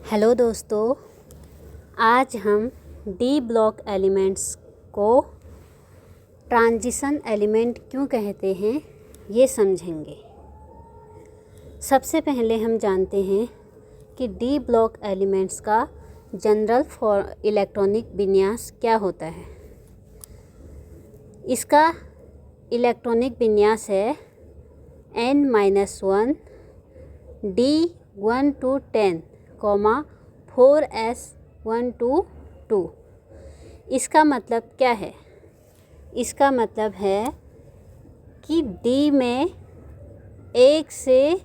Hello दोस्तों, आज हम डी ब्लॉक एलिमेंट्स को ट्रांजिशन एलिमेंट क्यों कहते हैं ये समझेंगे। सबसे पहले हम जानते हैं कि डी ब्लॉक एलिमेंट्स का जनरल फॉर इलेक्ट्रॉनिक विन्यास क्या होता है। इसका इलेक्ट्रॉनिक विन्यास है n-1 D1 to 10, 4s1 to 2। इसका मतलब क्या है? इसका मतलब है कि D में 1 से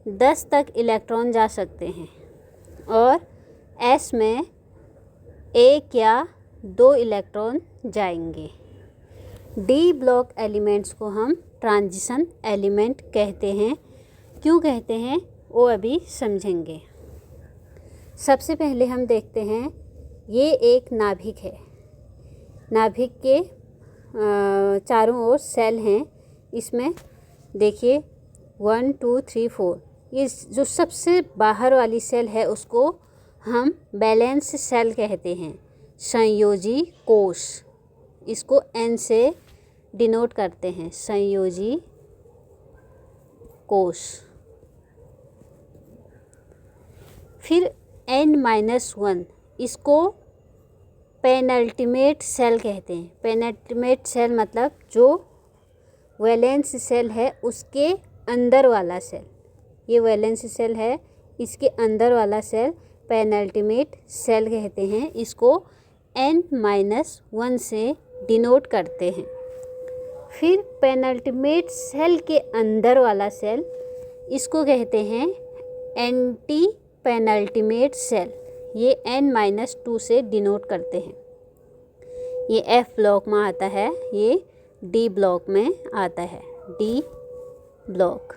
10 तक इलेक्ट्रॉन जा सकते हैं और S में 1 या 2 इलेक्ट्रॉन जाएंगे। डी ब्लॉक एलिमेंट्स को हम ट्रांजिशन एलिमेंट कहते हैं। क्यों कहते हैं वो अभी समझेंगे। सबसे पहले हम देखते हैं, ये एक नाभिक है। नाभिक के चारों ओर सेल हैं। इसमें देखिए 1 2 3 4। ये जो सबसे बाहर वाली सेल है उसको हम बैलेंस सेल कहते हैं, संयोजी कोश। इसको N से डिनोट करते हैं, संयोजी कोश। फिर n-1 इसको पेनल्टीमेट सेल कहते हैं। पेनल्टीमेट सेल मतलब जो वैलेंस सेल है उसके अंदर वाला सेल। ये वैलेंस सेल है, इसके अंदर वाला सेल पेनल्टीमेट सेल कहते हैं। इसको n-1 से डिनोट करते हैं। फिर पेनल्टीमेट सेल के अंदर वाला सेल, इसको कहते हैं एंटी पेनल्टीमेट सेल। ये n-2 से डिनोट करते हैं। ये F ब्लॉक में आता है, ये D ब्लॉक में आता है, D ब्लॉक।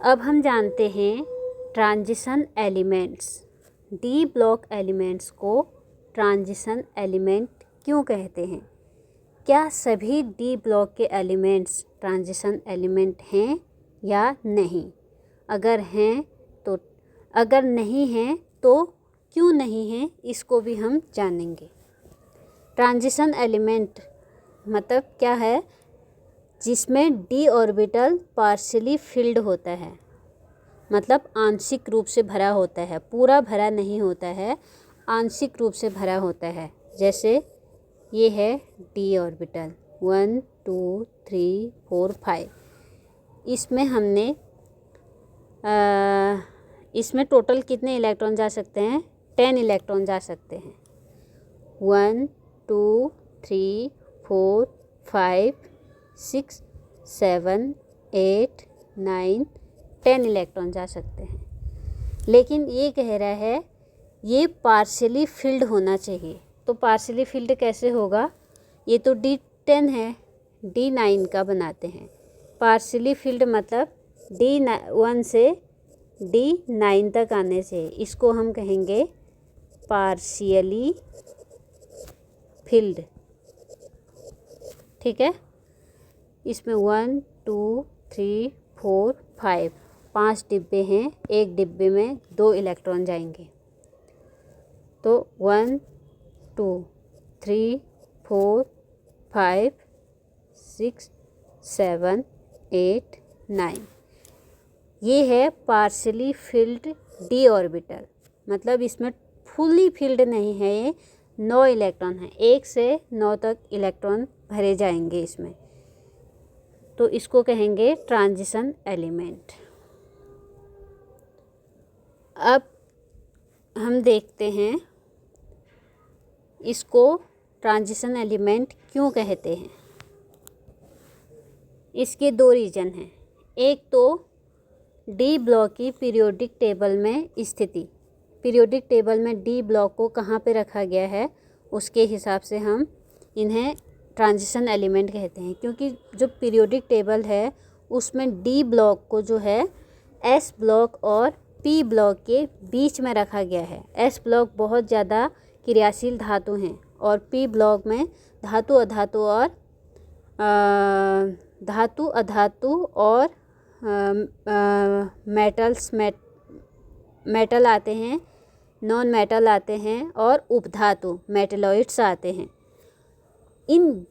अब हम जानते हैं transition elements. D block elements को ट्रांजिशन एलिमेंट क्यों कहते हैं? क्या सभी डी ब्लॉक के एलिमेंट्स ट्रांजिशन एलिमेंट हैं या नहीं? अगर हैं तो, अगर नहीं हैं तो क्यों नहीं हैं, इसको भी हम जानेंगे। ट्रांजिशन एलिमेंट मतलब क्या है? जिसमें डी ऑर्बिटल पार्शियली फिल्ड होता है, मतलब आंशिक रूप से भरा होता है, पूरा भरा नहीं होता है, आंशिक रूप से भरा होता है। जैसे ये है डी ऑर्बिटल 1 2 3 4 5। इसमें हमने इसमें टोटल कितने इलेक्ट्रॉन जा सकते हैं? 10 इलेक्ट्रॉन जा सकते हैं। 1 2 3 4 5 6 7 8 9 10 इलेक्ट्रॉन जा सकते हैं। लेकिन ये कह रहा है ये पार्शियली फिल्ड होना चाहिए। तो पार्शियली फिल्ड कैसे होगा? ये तो D10 है, D9 का बनाते हैं। पार्शियली फिल्ड मतलब D1 से D9 तक आने से इसको हम कहेंगे पार्शियली फिल्ड। ठीक है। इसमें 1 2 3 4 5 5 डिब्बे हैं। एक डिब्बे में 2 इलेक्ट्रॉन जाएंगे। तो 1 2 3 4 5 6 7 8 9। ये है पार्शियली फिल्ड डी ऑर्बिटल। मतलब इसमें फुली फिल्ड नहीं है, ये 9 इलेक्ट्रॉन है। 1 से 9 तक इलेक्ट्रॉन भरे जाएंगे इसमें। तो इसको कहेंगे ट्रांजिशन एलिमेंट। अब हम देखते हैं इसको ट्रांजिशन एलिमेंट क्यों कहते हैं। इसके 2 रीज़न हैं। एक तो डी ब्लॉक की पीरियोडिक टेबल में स्थिति। पीरियोडिक टेबल में डी ब्लॉक को कहाँ पे रखा गया है उसके हिसाब से हम इन्हें ट्रांजिशन एलिमेंट कहते हैं। क्योंकि जो पीरियोडिक टेबल है उसमें डी ब्लॉक को जो है एस ब्लॉक और पी ब्लॉक के बीच में रखा गया है। एस ब्लॉक बहुत ज़्यादा क्रियाशील धातु हैं और पी ब्लॉक में धातु अधातु और धातु अधातु और मेटल्स मेटल आते हैं, नॉन मेटल आते हैं और उपधातु मेटेलॉइड्स आते हैं। इन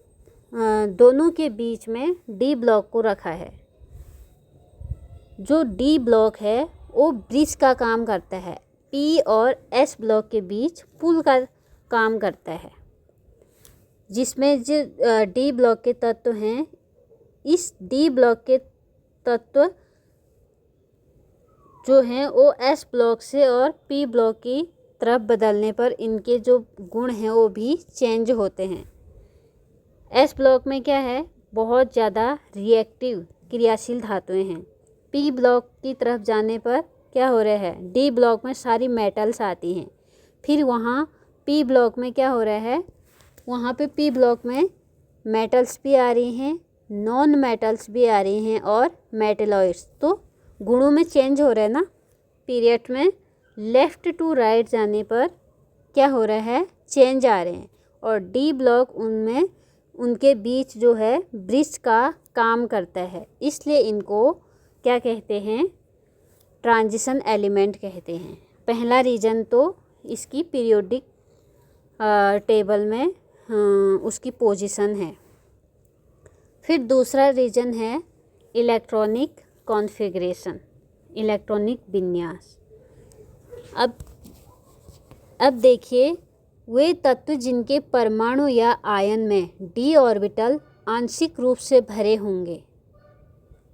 दोनों के बीच में डी ब्लॉक को रखा है। जो डी ब्लॉक है वो ब्रिज का काम करता है, पी और एस ब्लॉक के बीच पुल का काम करता है, जिसमें जो डी ब्लॉक के तत्व हैं, इस डी ब्लॉक के तत्व जो हैं वो एस ब्लॉक से और पी ब्लॉक की तरफ बदलने पर इनके जो गुण हैं वो भी चेंज होते हैं। एस ब्लॉक में क्या है, बहुत ज़्यादा रिएक्टिव क्रियाशील धातुएं हैं। पी ब्लॉक की तरफ जाने पर क्या हो रहा है, डी ब्लॉक में सारी मेटल्स आती हैं। फिर वहाँ पी ब्लॉक में क्या हो रहा है, वहाँ पे पी ब्लॉक में मेटल्स भी आ रही हैं, नॉन मेटल्स भी आ रही हैं और मेटेलॉइड्स। तो गुणों में चेंज हो रहा है ना। पीरियड में लेफ़्ट टू राइट जाने पर क्या हो रहा है, चेंज आ रहे हैं। और डी ब्लॉक उनमें उनके बीच जो है ब्रिज का काम करता है, इसलिए इनको क्या कहते हैं, ट्रांजिशन एलिमेंट कहते हैं। पहला रीजन तो इसकी पीरियोडिक टेबल में उसकी पोजीशन है। फिर दूसरा रीजन है इलेक्ट्रॉनिक कॉन्फ़िगरेशन, इलेक्ट्रॉनिक विन्यास। अब देखिए, वे तत्व जिनके परमाणु या आयन में डी ऑर्बिटल आंशिक रूप से भरे होंगे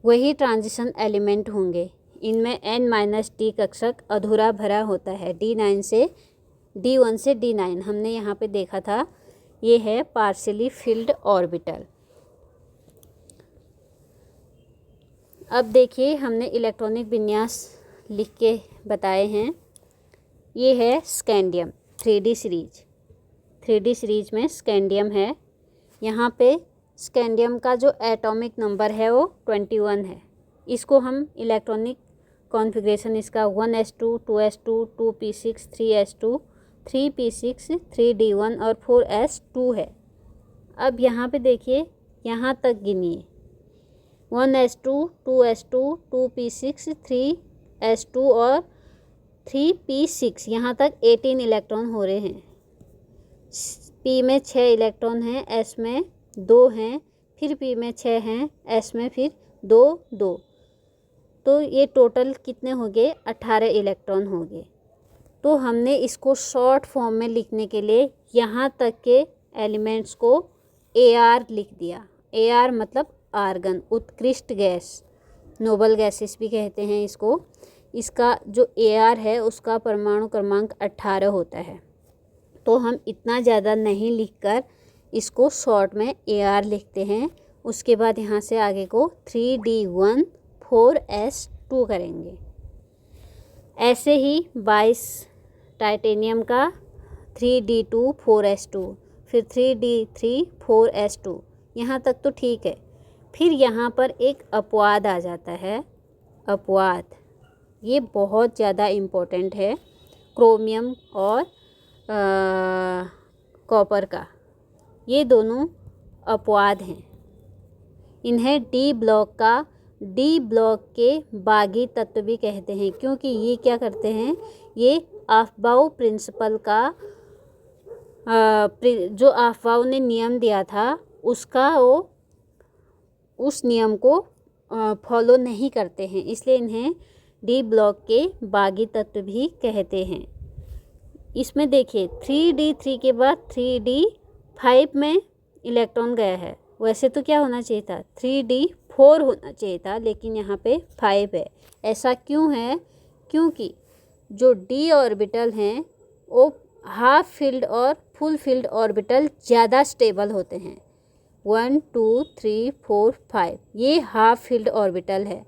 वही ट्रांजिशन एलिमेंट होंगे। इनमें n-d कक्षक अधूरा भरा होता है। D1 से D9 हमने यहाँ पे देखा था, ये है पार्शियली फिल्ड ऑर्बिटल। अब देखिए, हमने इलेक्ट्रॉनिक विन्यास लिख के बताए हैं। ये है स्कैंडियम 3D सीरीज में स्कैंडियम है। यहाँ पे स्कैंडियम का जो एटॉमिक नंबर है वो 21 है। इसको हम इलेक्ट्रॉनिक कॉन्फ़िगरेशन इसका 1s2, 2s2, 2p6, 3s2, 3p6, 3d1 और 4s2 है। अब यहाँ पे देखिए, यहाँ तक गिनिए, 1s2, 2s2, 2p6, 3s2 और 3p6, यहाँ तक 18 इलेक्ट्रॉन हो रहे हैं। p में 6 इलेक्ट्रॉन हैं, s में 2 हैं, फिर p में 6 हैं, s में फिर 2, तो ये टोटल कितने हो गए, 18 इलेक्ट्रॉन हो गए। तो हमने इसको शॉर्ट फॉर्म में लिखने के लिए यहाँ तक के एलिमेंट्स को AR लिख दिया। AR मतलब आर्गन, उत्कृष्ट गैस, नोबल गैसेस भी कहते हैं इसको। इसका जो AR है उसका परमाणु क्रमांक 18 होता है। तो हम इतना ज़्यादा नहीं लिखकर इसको शॉर्ट में AR लिखते हैं। उसके बाद यहाँ से आगे को 3d1 4s2 करेंगे। ऐसे ही 22 टाइटेनियम का 3d2 4s2, फिर 3d3 4s2, यहाँ तक तो ठीक है। फिर यहाँ पर एक अपवाद आ जाता है। अपवाद ये बहुत ज़्यादा इम्पोर्टेंट है, क्रोमियम और कॉपर का, ये दोनों अपवाद हैं। इन्हें डी ब्लॉक के बागी तत्व भी कहते हैं, क्योंकि ये क्या करते हैं, ये अफबाउ प्रिंसिपल का जो अफबाउ ने नियम दिया था उसका वो उस नियम को फॉलो नहीं करते हैं, इसलिए इन्हें डी ब्लॉक के बागी तत्व भी कहते हैं। इसमें देखिए 3d3 के बाद 3d5 में इलेक्ट्रॉन गया है। वैसे तो क्या होना चाहिए था, 3d4 होना चाहिए था, लेकिन यहाँ पे 5 है। ऐसा क्यों है, क्योंकि जो डी ऑर्बिटल हैं वो हाफ फील्ड और फुल फील्ड ऑर्बिटल ज़्यादा स्टेबल होते हैं। 1 2 3 4 5 ये हाफ फील्ड ऑर्बिटल है।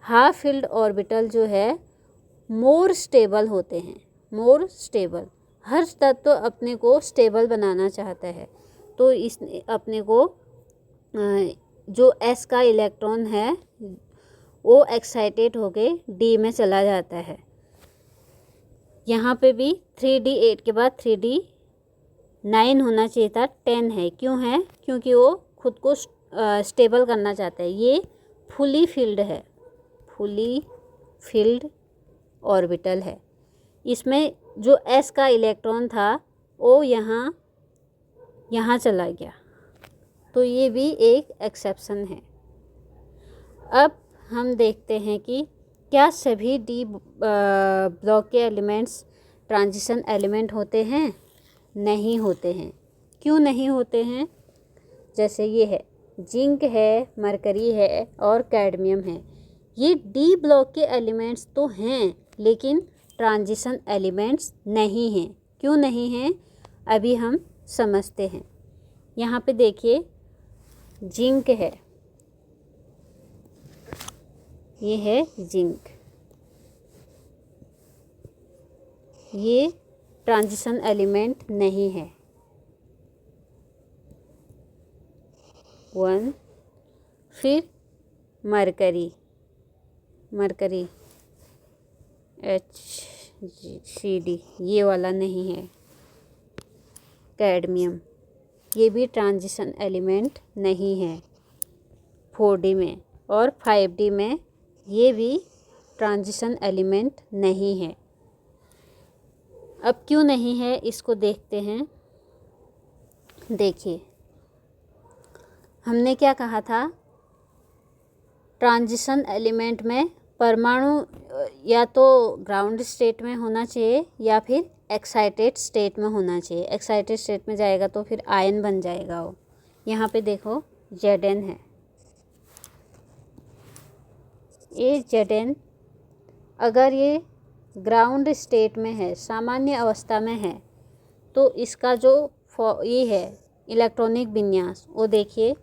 हाफ फील्ड ऑर्बिटल जो है मोर स्टेबल होते हैं, मोर स्टेबल। हर तत्व अपने को स्टेबल बनाना चाहता है, तो इस अपने को जो s का इलेक्ट्रॉन है वो एक्साइटेड होके d में चला जाता है। यहाँ पे भी 3d8 के बाद 3d9 होना चाहिए था, 10 है। क्यों है, क्योंकि वो खुद को स्टेबल करना चाहता है। ये फुली फील्ड है, फुली फील्ड ऑर्बिटल है। इसमें जो s का इलेक्ट्रॉन था वो यहाँ चला गया, तो ये भी एक एक्सेप्शन है। अब हम देखते हैं कि क्या सभी डी ब्लॉक के एलिमेंट्स ट्रांजिशन एलिमेंट होते हैं? नहीं होते हैं। क्यों नहीं होते हैं? जैसे ये है, जिंक है, मरकरी है और कैडमियम है। ये डी ब्लॉक के एलिमेंट्स तो हैं लेकिन ट्रांजिशन एलिमेंट्स नहीं हैं। क्यों नहीं हैं? अभी हम समझते हैं। यहाँ पे देखिए, जिंक है, ये है जिंक, ये ट्रांजिशन एलिमेंट नहीं है। 1। फिर मरकरी HCD, ये वाला नहीं है। कैडमियम, ये भी ट्रांजिशन एलिमेंट नहीं है 4D में। और 5D में ये भी ट्रांजिशन एलिमेंट नहीं है। अब क्यों नहीं है इसको देखते हैं। देखिए, हमने क्या कहा था, ट्रांजिशन एलिमेंट में परमाणु या तो ग्राउंड स्टेट में होना चाहिए या फिर एक्साइटेड स्टेट में होना चाहिए। एक्साइटेड स्टेट में जाएगा तो फिर आयन बन जाएगा वो। यहाँ पे देखो Zn है, ये Zn अगर ये ग्राउंड स्टेट में है, सामान्य अवस्था में है, तो इसका जो ये है इलेक्ट्रॉनिक विन्यास, वो देखिए,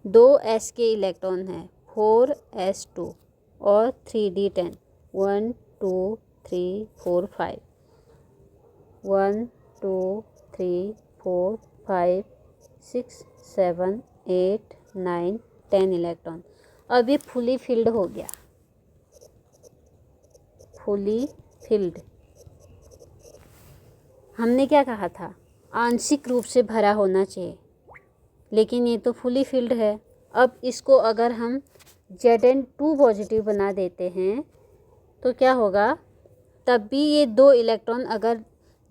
दो s के इलेक्ट्रॉन हैं, 4s2 और 3d10, 1 2 3 4 5, 1 2 3 4 5 6 7 8 9 10 इलेक्ट्रॉन। अब ये फुली फिल्ड हो गया, फुली फिल्ड। हमने क्या कहा था, आंशिक रूप से भरा होना चाहिए, लेकिन ये तो फुली फिल्ड है। अब इसको अगर हम Zn2 पॉजिटिव बना देते हैं तो क्या होगा, तब भी ये 2 इलेक्ट्रॉन अगर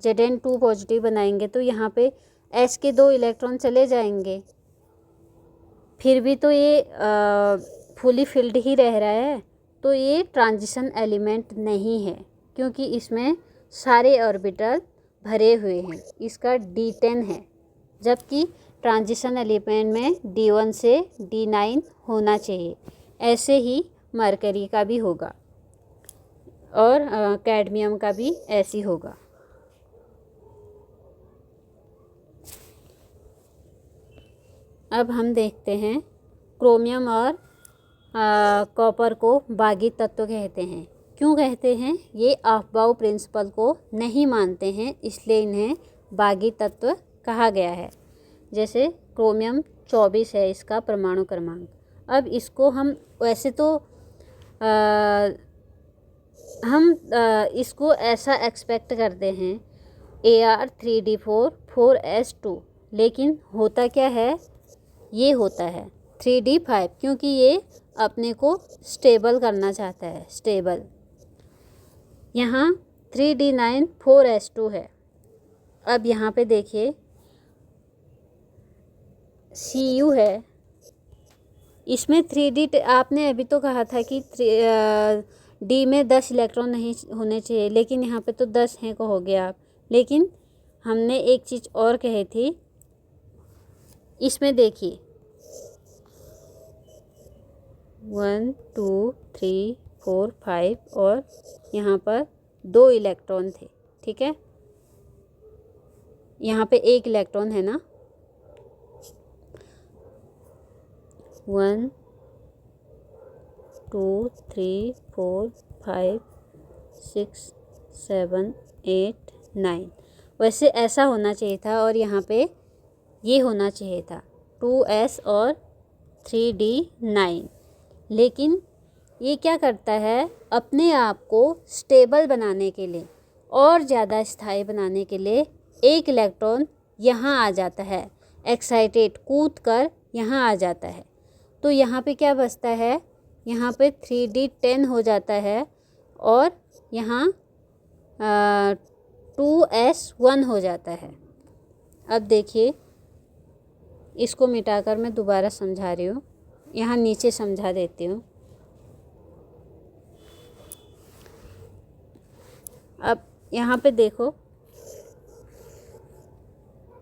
Zn2 पॉजिटिव बनाएंगे तो यहाँ पे s के 2 इलेक्ट्रॉन चले जाएंगे, फिर भी तो ये फुली फिल्ड ही रह रहा है। तो ये ट्रांजिशन एलिमेंट नहीं है क्योंकि इसमें सारे ऑर्बिटल भरे हुए हैं। इसका D10 है, जबकि ट्रांजिशन एलिमेंट में D1 से D9 होना चाहिए। ऐसे ही मरकरी का भी होगा और कैडमियम का भी ऐसे ही होगा। अब हम देखते हैं, क्रोमियम और कॉपर को बागी तत्व कहते हैं। क्यों कहते हैं? ये अफबाउ प्रिंसिपल को नहीं मानते हैं, इसलिए इन्हें बागी तत्व कहा गया है। जैसे क्रोमियम 24 है इसका परमाणु क्रमांक। अब इसको हम वैसे तो इसको ऐसा एक्सपेक्ट करते हैं Ar3D4 4s2, लेकिन होता क्या है, ये होता है 3D5, क्योंकि ये अपने को स्टेबल करना चाहता है, स्टेबल। यहाँ 3D9 4s2 है। अब यहाँ पे देखिए Cu है, इसमें 3D, आपने अभी तो कहा था कि D में 10 इलेक्ट्रॉन नहीं होने चाहिए, लेकिन यहाँ पे तो 10 हैं कहोगे आप। लेकिन हमने एक चीज़ और कही थी, इसमें देखिए 1 2 3 4 5 और यहाँ पर 2 इलेक्ट्रॉन थे, ठीक है। यहाँ पे 1 इलेक्ट्रॉन है ना, 1 2 3 4 5 6 7 8 9। वैसे ऐसा होना चाहिए था और यहाँ पे ये होना चाहिए था 2s और 3d9। लेकिन ये क्या करता है, अपने आप को स्टेबल बनाने के लिए और ज़्यादा स्थायी बनाने के लिए 1 इलेक्ट्रॉन यहाँ आ जाता है, एक्साइटेड कूद कर यहाँ आ जाता है। तो यहाँ पे क्या बचता है, यहाँ पे 3d10 हो जाता है और यहाँ 2s1 हो जाता है। अब देखिए, इसको मिटाकर मैं दोबारा समझा रही हूँ, यहाँ नीचे समझा देती हूँ। अब यहाँ पे देखो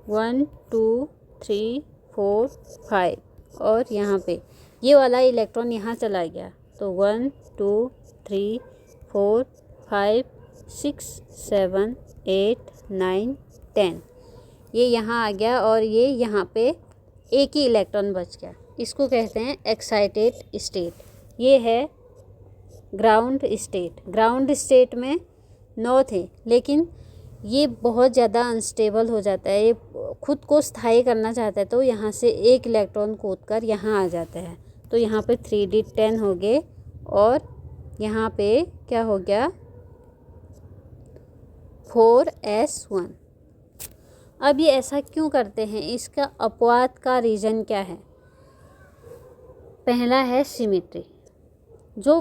1 2 3 4 5 और यहाँ पे ये वाला इलेक्ट्रॉन यहाँ चला गया, तो 1 2 3 4 5 6 7 8 9 10 ये यहाँ आ गया और ये यहाँ पे एक ही इलेक्ट्रॉन बच गया। इसको कहते हैं एक्साइटेड स्टेट। ये है ग्राउंड स्टेट। ग्राउंड स्टेट में 9 थे, लेकिन ये बहुत ज़्यादा अनस्टेबल हो जाता है, ये खुद को स्थायी करना चाहता है, तो यहाँ से एक इलेक्ट्रॉन कूद कर यहाँ आ जाता है। तो यहाँ पे 3d10 हो गए और यहाँ पे क्या हो गया 4s1। अब ये ऐसा क्यों करते हैं, इसका अपवाद का रीज़न क्या है? पहला है सिमेट्री। जो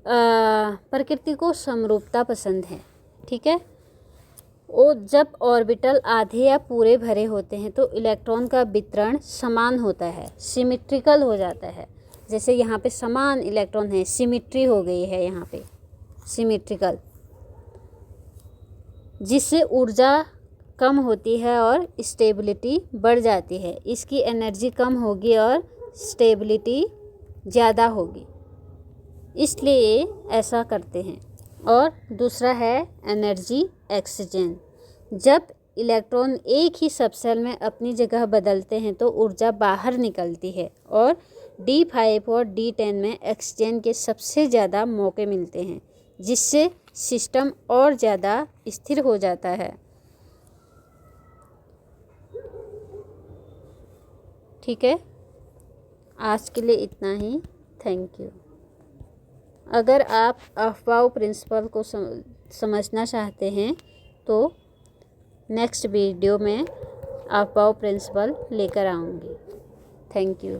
प्रकृति को समरूपता पसंद है, ठीक है, वो जब ऑर्बिटल आधे या पूरे भरे होते हैं तो इलेक्ट्रॉन का वितरण समान होता है, सिमेट्रिकल हो जाता है। जैसे यहाँ पे समान इलेक्ट्रॉन है, सिमेट्री हो गई है यहाँ पे, सिमेट्रिकल, जिससे ऊर्जा कम होती है और स्टेबिलिटी बढ़ जाती है। इसकी एनर्जी कम होगी और स्टेबिलिटी ज़्यादा होगी, इसलिए ऐसा करते हैं। और दूसरा है एनर्जी एक्सचेंज। जब इलेक्ट्रॉन एक ही सबसेल में अपनी जगह बदलते हैं तो ऊर्जा बाहर निकलती है और D5 और D10 में एक्सचेंज के सबसे ज़्यादा मौके मिलते हैं, जिससे सिस्टम और ज़्यादा स्थिर हो जाता है। ठीक है, आज के लिए इतना ही। Thank you. अगर आप अफबाउ प्रिंसिपल को समझना चाहते हैं तो नेक्स्ट वीडियो में अफबाउ प्रिंसिपल लेकर आऊँगी। Thank you.